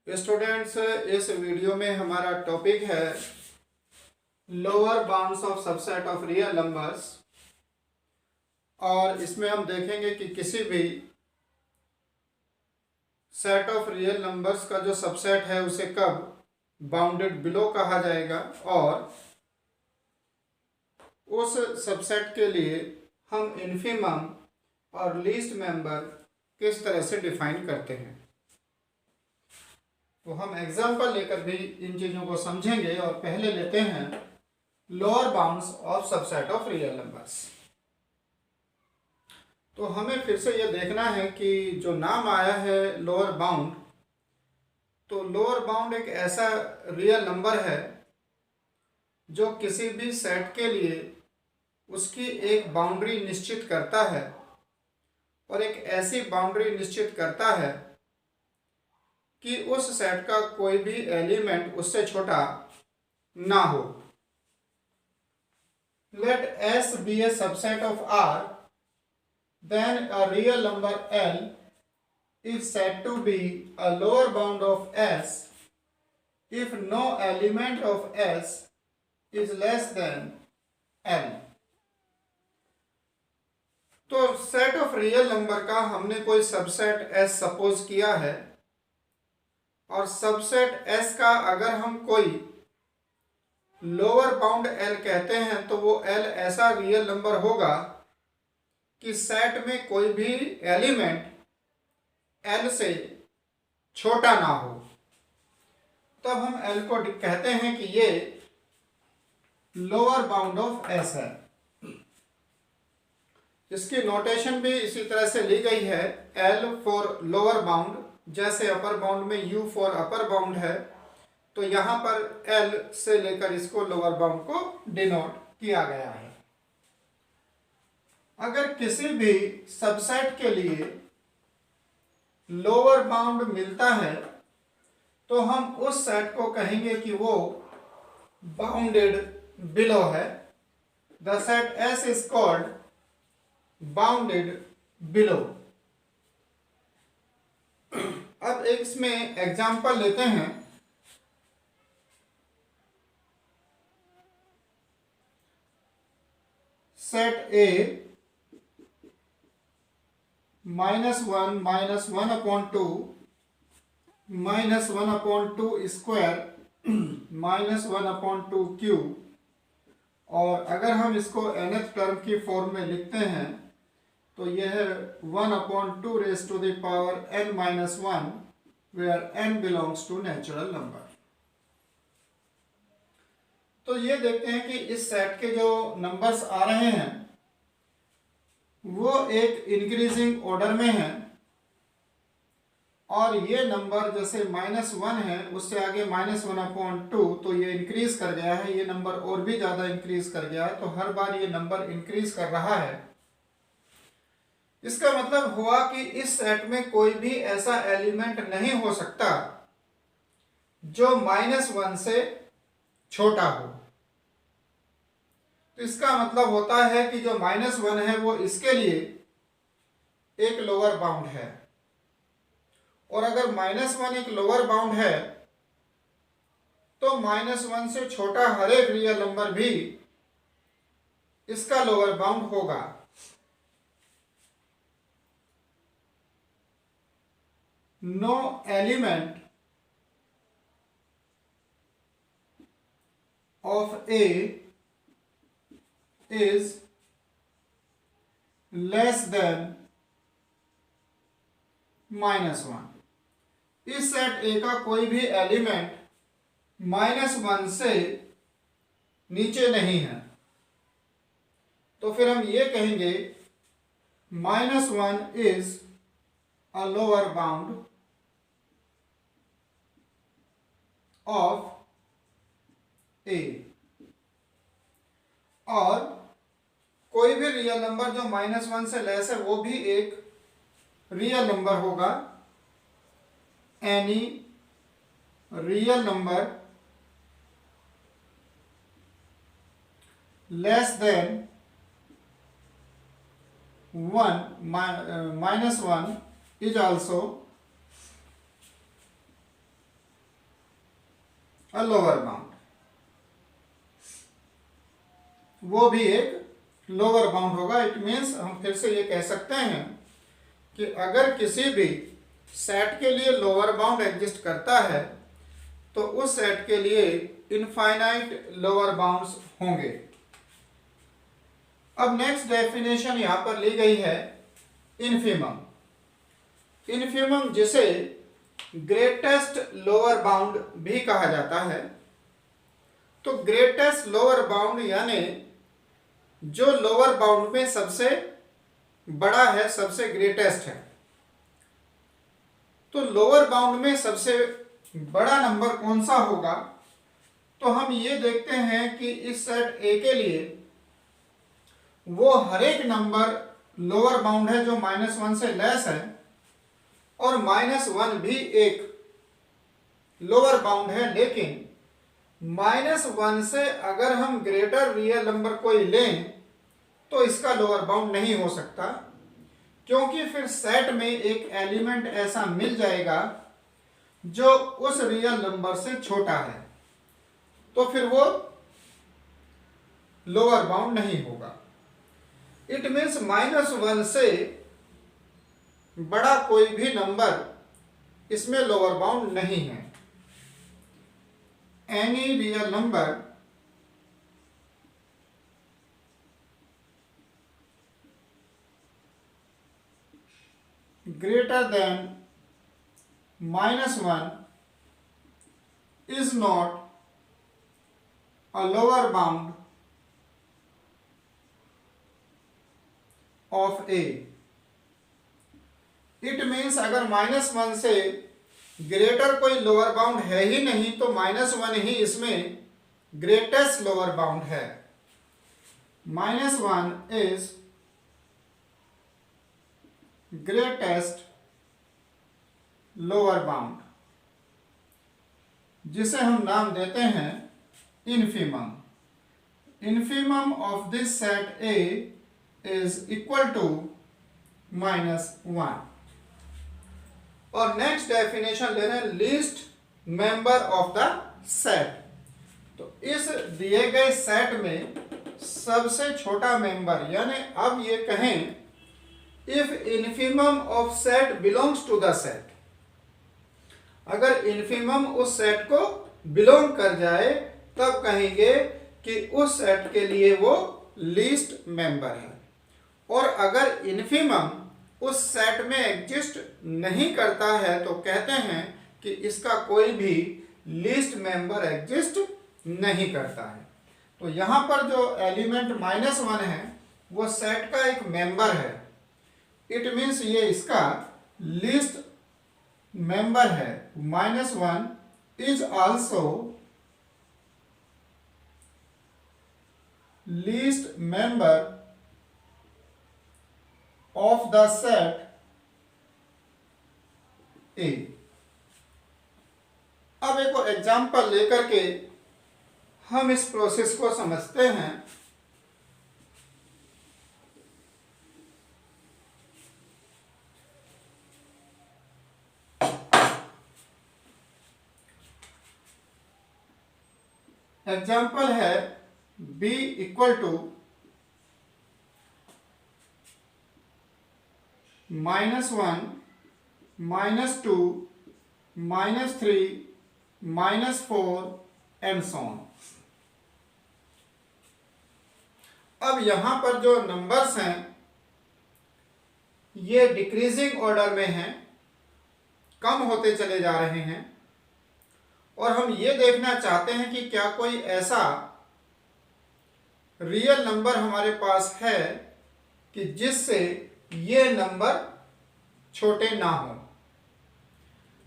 Students, इस video में हमारा टॉपिक है lower bounds of subset of real numbers. और इसमें हम देखेंगे कि किसी भी सेट ऑफ रियल नंबर्स का जो सबसेट है उसे कब बाउंडेड बिलो कहा जाएगा और उस सबसेट के लिए हम इन्फिमम और लीस्ट मेंबर किस तरह से डिफाइन करते हैं। तो हम एग्जाम्पल लेकर भी इन चीज़ों को समझेंगे और पहले लेते हैं lower bounds of subset of real numbers. तो हमें फिर से यह देखना है कि जो नाम आया है लोअर बाउंड, तो लोअर बाउंड एक ऐसा रियल नंबर है जो किसी भी सेट के लिए उसकी एक बाउंड्री निश्चित करता है और एक ऐसी बाउंड्री निश्चित करता है कि उस सेट का कोई भी एलिमेंट उससे छोटा ना हो। Let S be a subset of R, then a real number L is said to be a lower bound of S if no element of S is less than L। तो set of real number का हमने कोई subset S suppose किया है और subset S का अगर हम कोई लोअर बाउंड L कहते हैं तो वो L ऐसा रियल नंबर होगा कि सेट में कोई भी एलिमेंट L से छोटा ना हो। तब हम L को कहते हैं कि ये लोअर बाउंड ऑफ S है। इसकी नोटेशन भी इसी तरह से ली गई है, L फॉर लोअर बाउंड, जैसे अपर बाउंड में U फॉर अपर बाउंड है, तो यहाँ पर L से लेकर इसको लोअर बाउंड को डिनोट किया गया है। अगर किसी भी सबसेट के लिए लोअर बाउंड मिलता है तो हम उस सेट को कहेंगे कि वो बाउंडेड बिलो है। The set S is called bounded below. अब एक इसमें एग्जांपल लेते हैं। सेट A -1 -1/2 -1/2 स्क्वायर -1/2 क्यूब, और अगर हम इसको nth टर्म की फॉर्म में लिखते हैं तो यह 1/2 raise to the power n-1 where n belongs to natural number. तो ये देखते हैं कि इस सेट के जो नंबर्स आ रहे हैं वो एक इंक्रीजिंग ऑर्डर में है और ये नंबर जैसे -1 है उससे आगे -1/2, तो ये इंक्रीज कर गया है, ये नंबर और भी ज़्यादा इंक्रीज कर गया है, तो हर बार ये नंबर इंक्रीज कर रहा है। इसका मतलब हुआ कि इस सेट में कोई भी ऐसा एलिमेंट नहीं हो सकता जो -1 से छोटा हो। तो इसका मतलब होता है कि जो -1 है वो इसके लिए एक लोअर बाउंड है, और अगर -1 एक लोअर बाउंड है तो -1 से छोटा हर एक रियल नंबर भी इसका लोअर बाउंड होगा। No element of A is less than -1। इस सेट A का कोई भी एलिमेंट -1 से नीचे नहीं है, तो फिर हम ये कहेंगे -1 is a lower bound of A। और कोई भी रियल नंबर जो -1 से लेस है वो भी एक रियल नंबर होगा। Any real number less than -1 is also a lower bound, वो भी एक लोअर बाउंड होगा। इट मीन्स हम फिर से ये कह सकते हैं कि अगर किसी भी सेट के लिए लोअर बाउंड एग्जिस्ट करता है तो उस सेट के लिए इनफाइनाइट लोअर बाउंड्स होंगे। अब नेक्स्ट डेफिनेशन यहां पर ली गई है इन्फिमम। इन्फिमम जिसे ग्रेटेस्ट लोअर बाउंड भी कहा जाता है। तो ग्रेटेस्ट लोअर बाउंड यानी जो लोअर बाउंड में सबसे बड़ा है, सबसे ग्रेटेस्ट है। तो लोअर बाउंड में सबसे बड़ा नंबर कौन सा होगा? तो हम ये देखते हैं कि इस सेट ए के लिए वो हर एक नंबर लोअर बाउंड है जो -1 से लेस है, और -1 भी एक लोअर बाउंड है। लेकिन -1 से अगर हम ग्रेटर रियल नंबर कोई लें तो इसका लोअर बाउंड नहीं हो सकता, क्योंकि फिर सेट में एक एलिमेंट ऐसा मिल जाएगा जो उस रियल नंबर से छोटा है, तो फिर वो लोअर बाउंड नहीं होगा। इट मीन्स -1 से बड़ा कोई भी नंबर इसमें लोअर बाउंड नहीं है। Any real number greater than -1 is not a lower bound of A. It means अगर -1 से ग्रेटर कोई लोअर बाउंड है ही नहीं तो -1 ही इसमें ग्रेटेस्ट लोअर बाउंड है। -1 इज ग्रेटेस्ट लोअर बाउंड, जिसे हम नाम देते हैं infimum. Infimum of this set A is equal to -1। और नेक्स्ट डेफिनेशन ले रहे हैं least member of the set. तो इस दिए गए सेट में सबसे छोटा मेंबर, यानी अब ये कहें if infimum of set belongs to the set, अगर इन्फिमम उस सेट को बिलोंग कर जाए तब कहेंगे कि उस सेट के लिए वो लीस्ट मेंबर है। और अगर इन्फिमम उस सेट में एग्जिस्ट नहीं करता है तो कहते हैं कि इसका कोई भी लीस्ट मेंबर एग्जिस्ट नहीं करता है। तो यहां पर जो एलिमेंट -1 है वो सेट का एक मेंबर है। इट मीन्स ये इसका लीस्ट मेंबर है। -1 is also least member of the set ए। अब एक एग्जांपल लेकर के हम इस प्रोसेस को समझते हैं। एग्जाम्पल है b equal to -1, -2, -3, -4 and so on. अब यहां पर जो नंबर्स हैं ये डिक्रीजिंग ऑर्डर में हैं, कम होते चले जा रहे हैं। और हम ये देखना चाहते हैं कि क्या कोई ऐसा रियल नंबर हमारे पास है कि जिससे ये नंबर छोटे ना हो।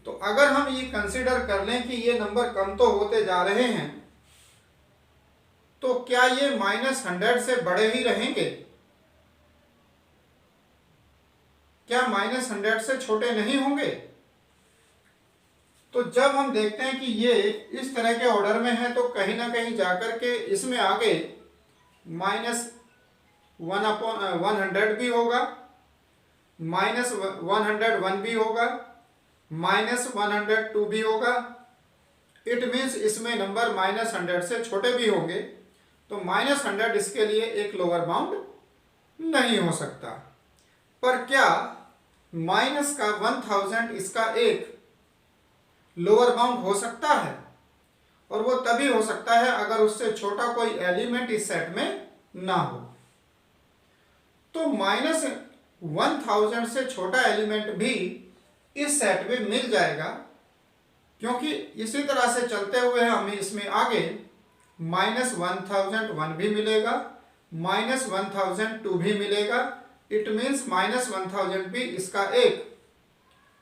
तो अगर हम ये कंसीडर कर लें कि ये नंबर कम तो होते जा रहे हैं, तो क्या ये -100 से बड़े ही रहेंगे? क्या -100 से छोटे नहीं होंगे? तो जब हम देखते हैं कि ये इस तरह के ऑर्डर में है तो कहीं ना कहीं जाकर के इसमें आगे -1/100 भी होगा, -101 भी होगा, -102 भी होगा, इट मीन्स इसमें नंबर -100 से छोटे भी होंगे, तो -100 इसके लिए एक लोअर बाउंड नहीं हो सकता। पर क्या माइनस का 1000 इसका एक लोअर बाउंड हो सकता है? और वो तभी हो सकता है अगर उससे छोटा कोई एलिमेंट इस सेट में ना हो। तो -1000 से छोटा एलिमेंट भी इस सेट में मिल जाएगा, क्योंकि इसी तरह से चलते हुए हमें इसमें आगे -1001 भी मिलेगा, -1002 भी मिलेगा। इट मीन्स -1000 भी इसका एक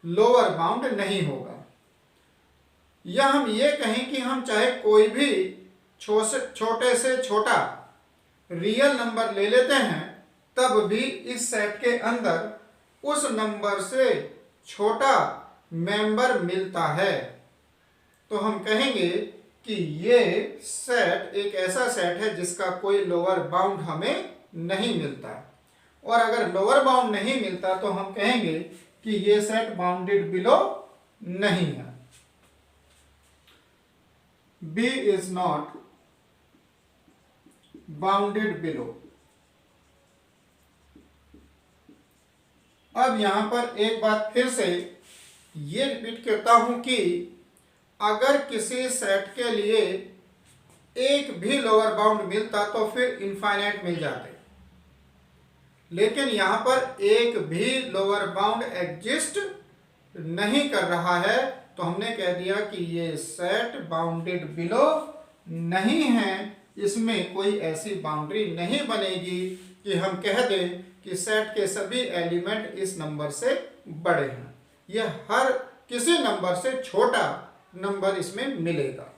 लोअर बाउंड नहीं होगा। या हम ये कहें कि हम चाहे कोई भी छोटे से छोटा रियल नंबर ले लेते हैं, तब भी इस सेट के अंदर उस नंबर से छोटा मेंबर मिलता है। तो हम कहेंगे कि ये सेट एक ऐसा सेट है जिसका कोई लोअर बाउंड हमें नहीं मिलता। और अगर लोअर बाउंड नहीं मिलता तो हम कहेंगे कि ये सेट बाउंडेड बिलो नहीं है। B is not bounded below। अब यहां पर एक बात फिर से ये रिपीट करता हूं कि अगर किसी सेट के लिए एक भी लोअर बाउंड मिलता तो फिर इनफाइनाइट मिल जाते, लेकिन यहां पर एक भी लोअर बाउंड एग्जिस्ट नहीं कर रहा है, तो हमने कह दिया कि ये सेट बाउंडेड बिलो नहीं है। इसमें कोई ऐसी बाउंड्री नहीं बनेगी कि हम कह दें कि सेट के सभी एलिमेंट इस नंबर से बड़े हैं। यह हर किसी नंबर से छोटा नंबर इसमें मिलेगा।